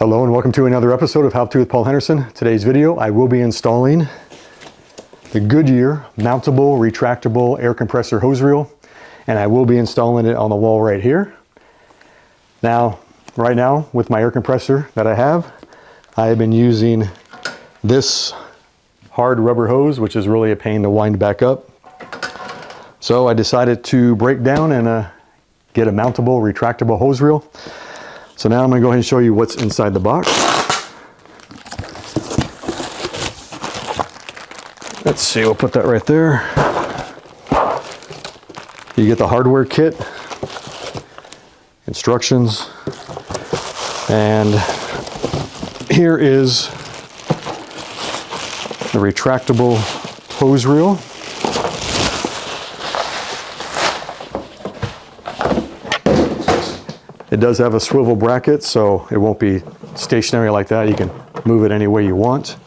Hello and welcome to another episode of How To with Paul Henderson. Today's video, I will be installing the Goodyear Mountable Retractable Air Compressor Hose Reel, and I will be installing it on the wall right here. Now, right now, with my air compressor that I have been using this hard rubber hose, which is really a pain to wind back up. So I decided to break down and get a mountable retractable hose reel. So now I'm going to go ahead and show you what's inside the box. Let's see, we'll put that right there. You get the hardware kit, instructions, and here is the retractable hose reel. It does have a swivel bracket, so it won't be stationary like that. You can move it any way you want.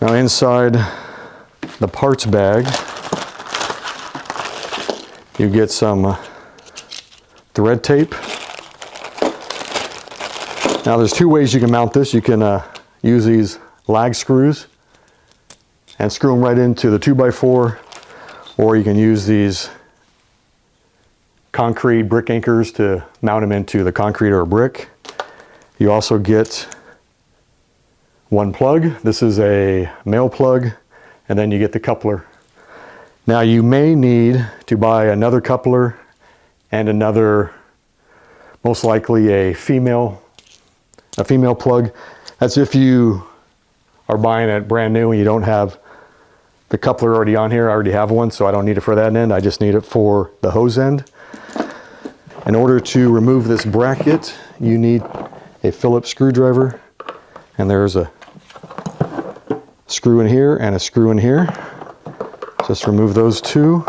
Now inside the parts bag, you get some thread tape. Now there's two ways you can mount this. You can use these lag screws and screw them right into the 2x4, or you can use these concrete brick anchors to mount them into the concrete or a brick. You also get one plug. This is a male plug, and then you get the coupler. Now you may need to buy another coupler and another, most likely a female plug. That's if you are buying it brand new and you don't have the coupler already on here. I already have one, so I don't need it for that end. I just need it for the hose end. In order to remove this bracket, you need a Phillips screwdriver, and there's a screw in here and a screw in here. Just remove those two.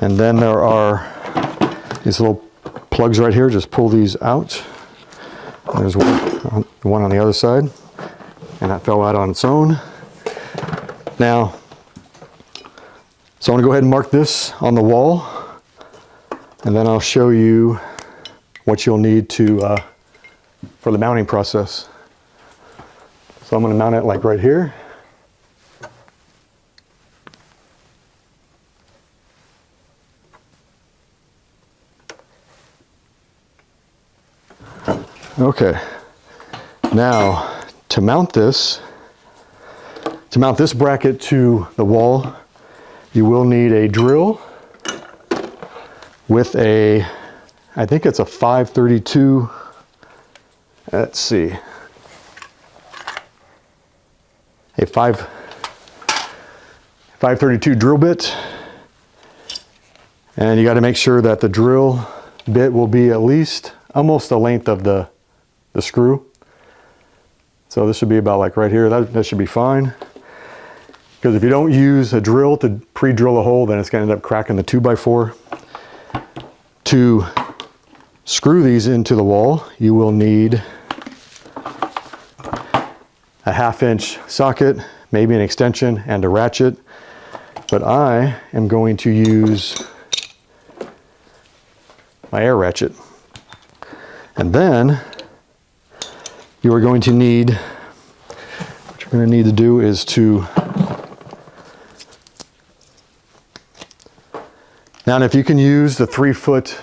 And then there are these little plugs right here. Just pull these out. There's one on the other side, and that fell out on its own. Now, so I'm gonna go ahead and mark this on the wall, and then I'll show you what you'll need to for the mounting process. So I'm gonna mount it like right here. Okay, now to mount this bracket to the wall, you will need a drill with a, I think it's a 532, let's see, a 532 drill bit, and you got to make sure that the drill bit will be at least almost the length of the screw. So this should be about like right here. That should be fine. Because if you don't use a drill to pre-drill a hole, then it's going to end up cracking the 2x4. To screw these into the wall, you will need a 1/2-inch socket, maybe an extension, and a ratchet. But I am going to use my air ratchet. And then you are going to need, what you're going to need to do is to, now if you can use the 3-foot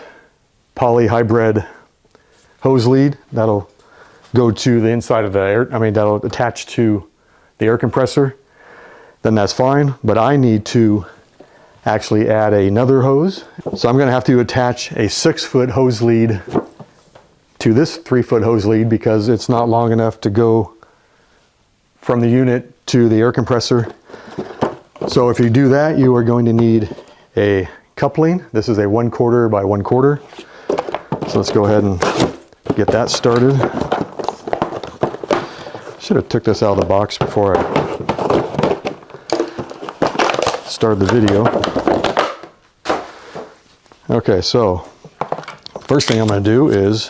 poly hybrid hose lead, that'll go to the inside of the air, that'll attach to the air compressor, then that's fine. But I need to actually add another hose. So I'm going to have to attach a 6-foot hose lead to this 3-foot hose lead because it's not long enough to go from the unit to the air compressor. So if you do that, you are going to need a coupling. This is a 1/4 by 1/4. So let's go ahead and get that started. Should have took this out of the box before I started the video. Okay, so First thing I'm going to do is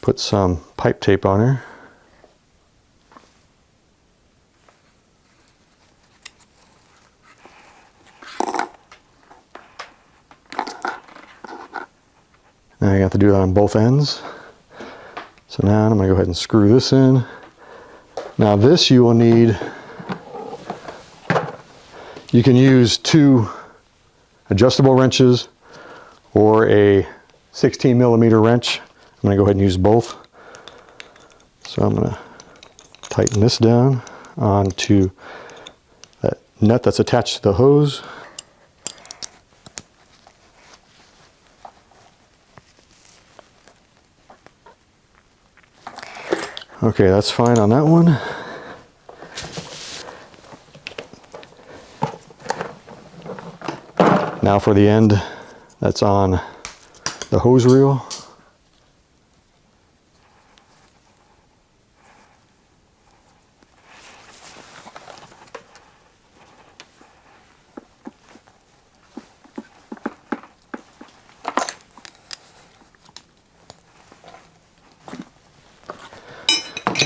put some pipe tape on her. Now I have to do that on both ends. So now I'm going to go ahead and screw this in. Now this you will need, you can use 2 adjustable wrenches or a 16 millimeter wrench. I'm going to go ahead and use both. So I'm going to tighten this down onto that nut that's attached to the hose. Okay, that's fine on that one. Now for the end that's on the hose reel.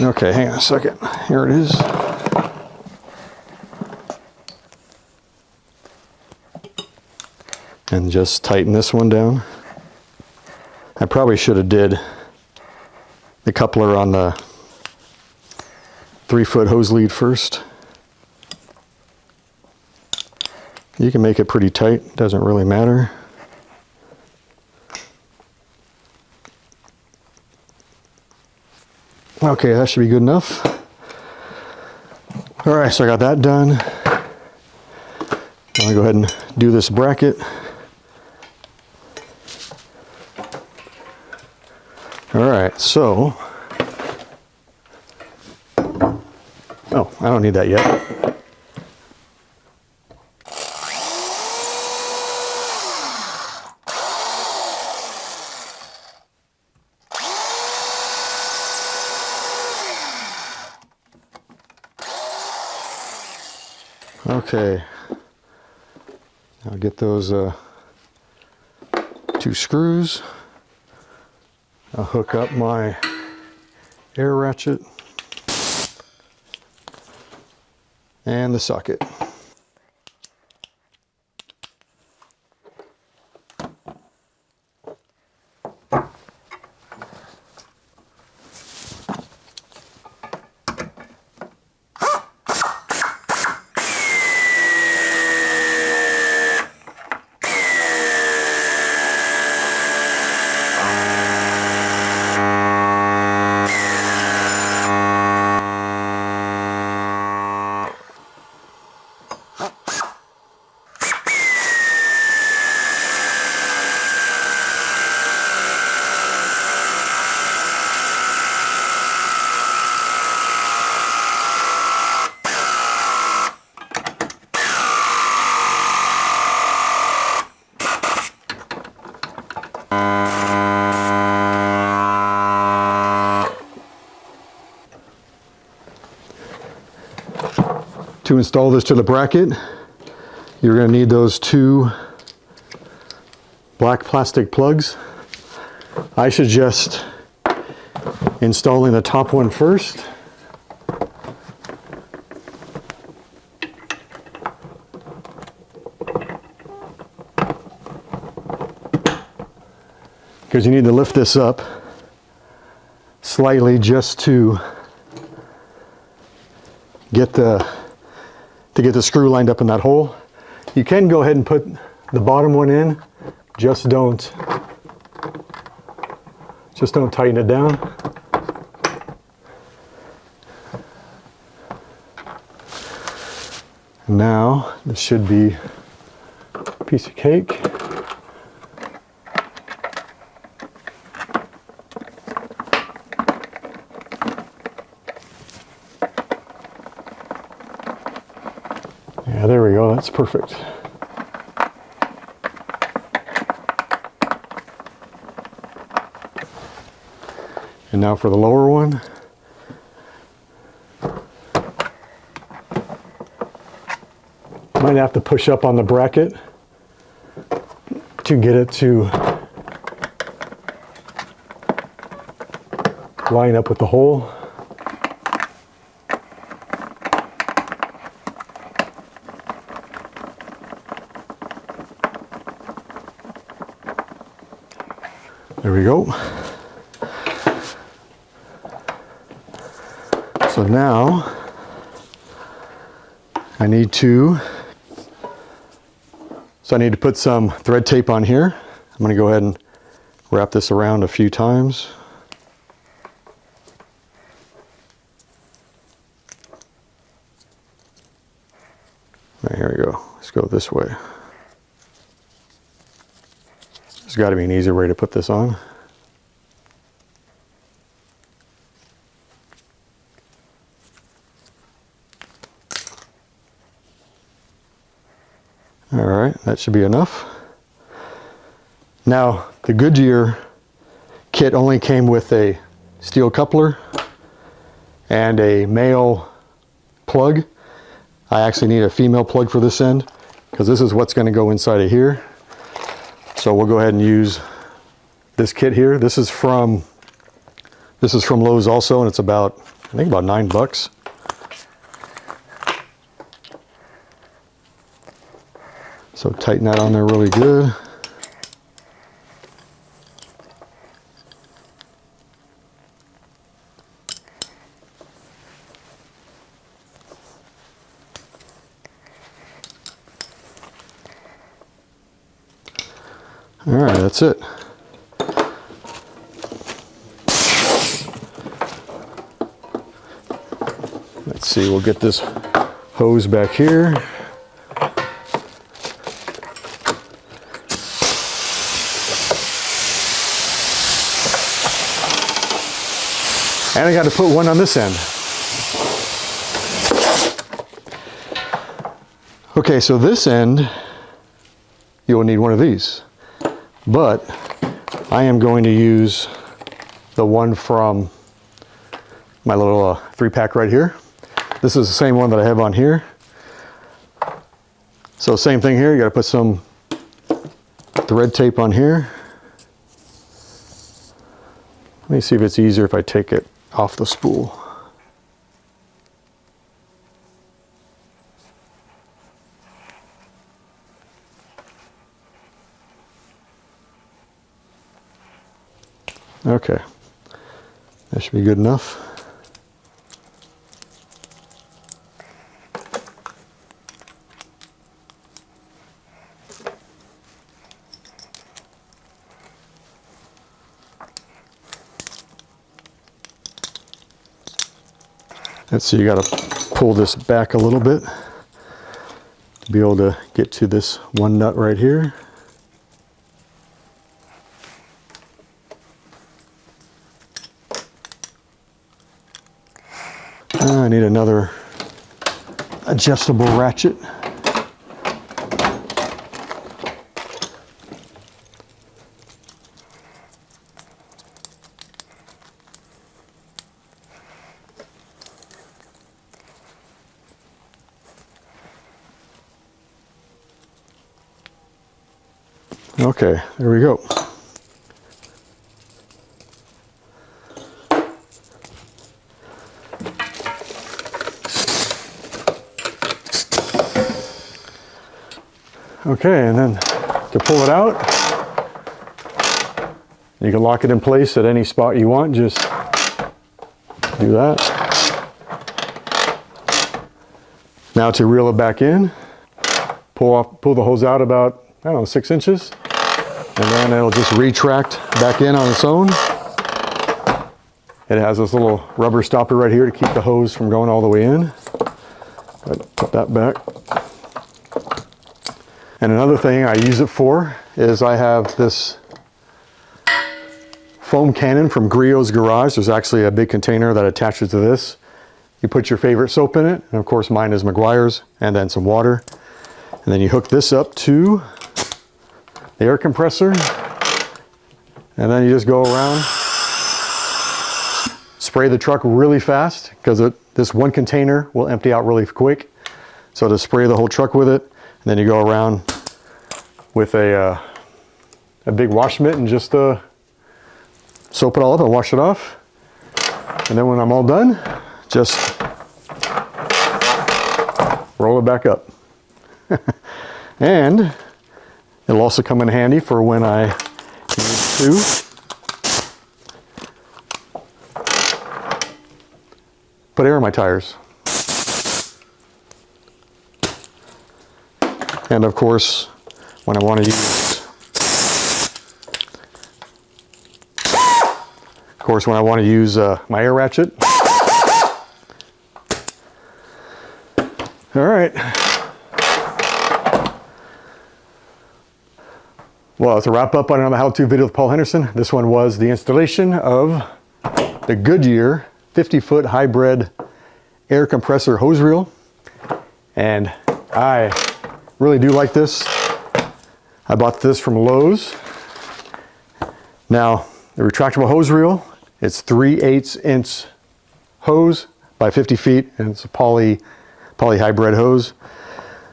Okay, hang on a second. Here it is. And just tighten this one down. I probably should have did the coupler on the 3-foot hose lead first. You can make it pretty tight, doesn't really matter. Okay, that should be good enough. All right, so I got that done. I'll go ahead and do this bracket. All right, so, oh, I don't need that yet. Okay, I'll get those 2 screws. I'll hook up my air ratchet and the socket. To install this to the bracket, you're going to need those 2 black plastic plugs. I suggest installing the top one first. Because you need to lift this up slightly just to get the screw lined up in that hole. You can go ahead and put the bottom one in, just don't tighten it down. Now this should be a piece of cake. Yeah, there we go, that's perfect. And now for the lower one. Might have to push up on the bracket to get it to line up with the hole. There we go. So now I need to put some thread tape on here. I'm going to go ahead and wrap this around a few times. Right, here we go. Let's go this way. There's got to be an easier way to put this on. All right, that should be enough. Now, the Goodyear kit only came with a steel coupler and a male plug. I actually need a female plug for this end because this is what's going to go inside of here. So we'll go ahead and use this kit here. This is from Lowe's also, and it's about, I think about $9. So tighten that on there really good. All right, that's it. Let's see, we'll get this hose back here. And I got to put one on this end. Okay, so this end, you will need one of these. But I am going to use the one from my little 3-pack right here. This is the same one that I have on here. So same thing here, you got to put some thread tape on here. Let me see if it's easier if I take it off the spool. Okay, that should be good enough. Let's see, you got to pull this back a little bit to be able to get to this one nut right here. I need another adjustable ratchet. Okay, there we go. Okay, and then to pull it out, you can lock it in place at any spot you want. Just do that. Now to reel it back in, pull the hose out about, I don't know, 6 inches, and then it'll just retract back in on its own. It has this little rubber stopper right here to keep the hose from going all the way in. Put that back. And another thing I use it for is I have this foam cannon from Griot's Garage. There's actually a big container that attaches to this. You put your favorite soap in it, and of course mine is McGuire's, and then some water. And then you hook this up to the air compressor, and then you just go around, spray the truck really fast, because this one container will empty out really quick. So to spray the whole truck with it, and then you go around with a a big wash mitt and just soap it all up and wash it off. And then when I'm all done, just roll it back up. And it'll also come in handy for when I need to put air in my tires. And of course, when I want to use, my air ratchet. All right. Well, it's a wrap up on another how-to video with Paul Henderson. This one was the installation of the Goodyear 50-foot hybrid air compressor hose reel. And I really do like this. I bought this from Lowe's. Now, the retractable hose reel, it's 3/8 inch hose by 50 feet, and it's a poly hybrid hose.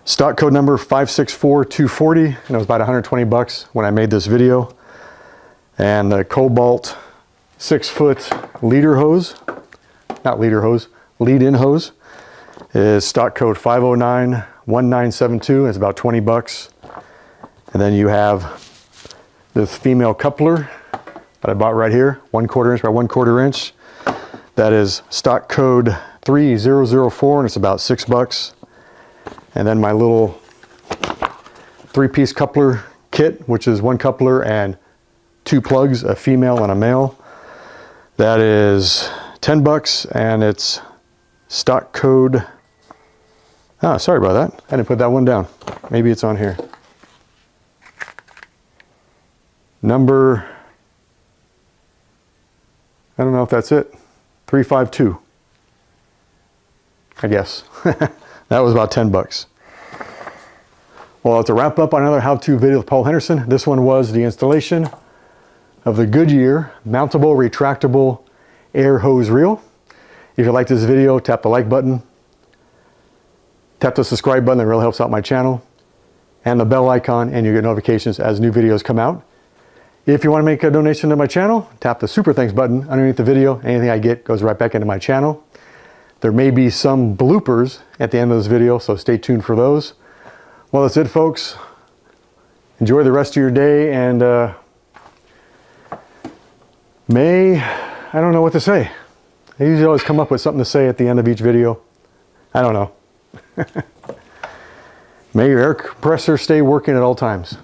Stock code number 564240, and it was about 120 bucks when I made this video. And the Cobalt 6-foot leader hose, not leader hose, lead-in hose, is stock code 5091972. It's about 20 bucks. And then you have this female coupler that I bought right here, 1/4 inch by 1/4 inch. That is stock code 3004, and it's about 6 bucks. And then my little 3-piece coupler kit, which is 1 coupler and 2 plugs, a female and a male. That is 10 bucks, and it's stock code, sorry about that. I didn't put that one down. Maybe it's on here. Number, I don't know if that's it, 352, I guess. That was about 10 bucks. Well, it's a wrap up on another how-to video with Paul Henderson. This one was the installation of the Goodyear Mountable Retractable Air Hose Reel. If you like this video, tap the like button. Tap the subscribe button, that really helps out my channel. And the bell icon, and you get notifications as new videos come out. If you want to make a donation to my channel, tap the super thanks button underneath the video. Anything I get goes right back into my channel. There may be some bloopers at the end of this video, so stay tuned for those. Well, that's it, folks. Enjoy the rest of your day, and I don't know what to say. I usually always come up with something to say at the end of each video. I don't know. May your air compressor stay working at all times.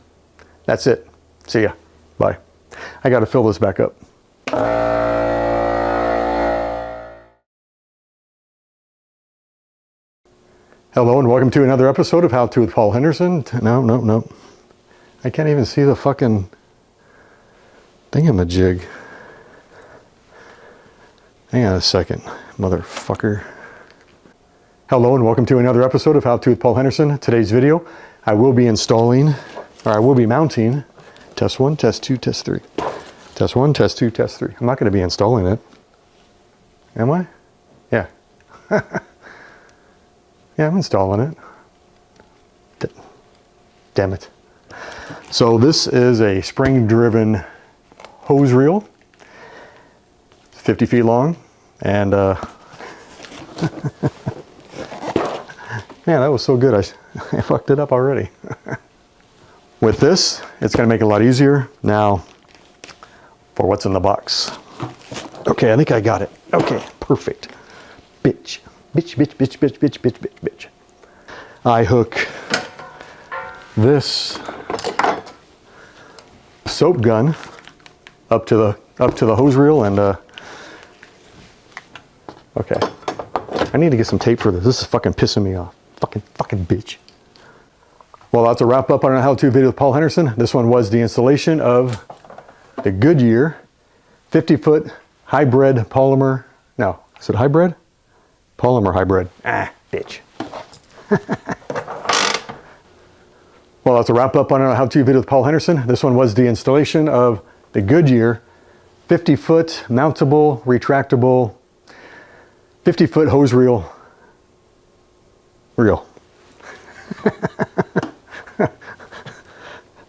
That's it. See ya. Bye. I got to fill this back up. Hello and welcome to another episode of How To with Paul Henderson. No. I can't even see the fucking thingamajig. Hang on a second, motherfucker. Hello and welcome to another episode of How To with Paul Henderson. Today's video, I will be mounting, test 1, test 2, test 3. Test 1, test 2, test 3. I'm not going to be installing it. Am I? Yeah. Yeah, I'm installing it. Damn it. So this is a spring-driven hose reel. 50 feet long. And, man, that was so good. I fucked it up already. With this, it's going to make it a lot easier. Now, for what's in the box. Okay, I think I got it. Okay, perfect. Bitch. I hook this soap gun up to the hose reel, and okay. I need to get some tape for this. This is fucking pissing me off. Fucking bitch. Well, that's a wrap up on our how-to video with Paul Henderson. This one was the installation of the Goodyear 50-foot hybrid polymer. No, is it hybrid? Polymer hybrid. Bitch. Well, that's a wrap up on our how-to video with Paul Henderson. This one was the installation of the Goodyear 50-foot mountable retractable 50-foot hose reel.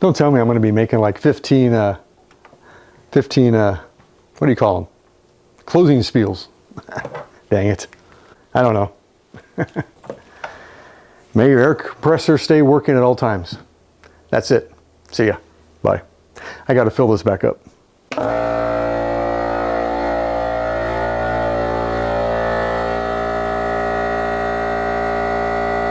Don't tell me I'm going to be making like 15, what do you call them? Closing spiels. Dang it. I don't know. May your air compressor stay working at all times. That's it. See ya. Bye. I got to fill this back up.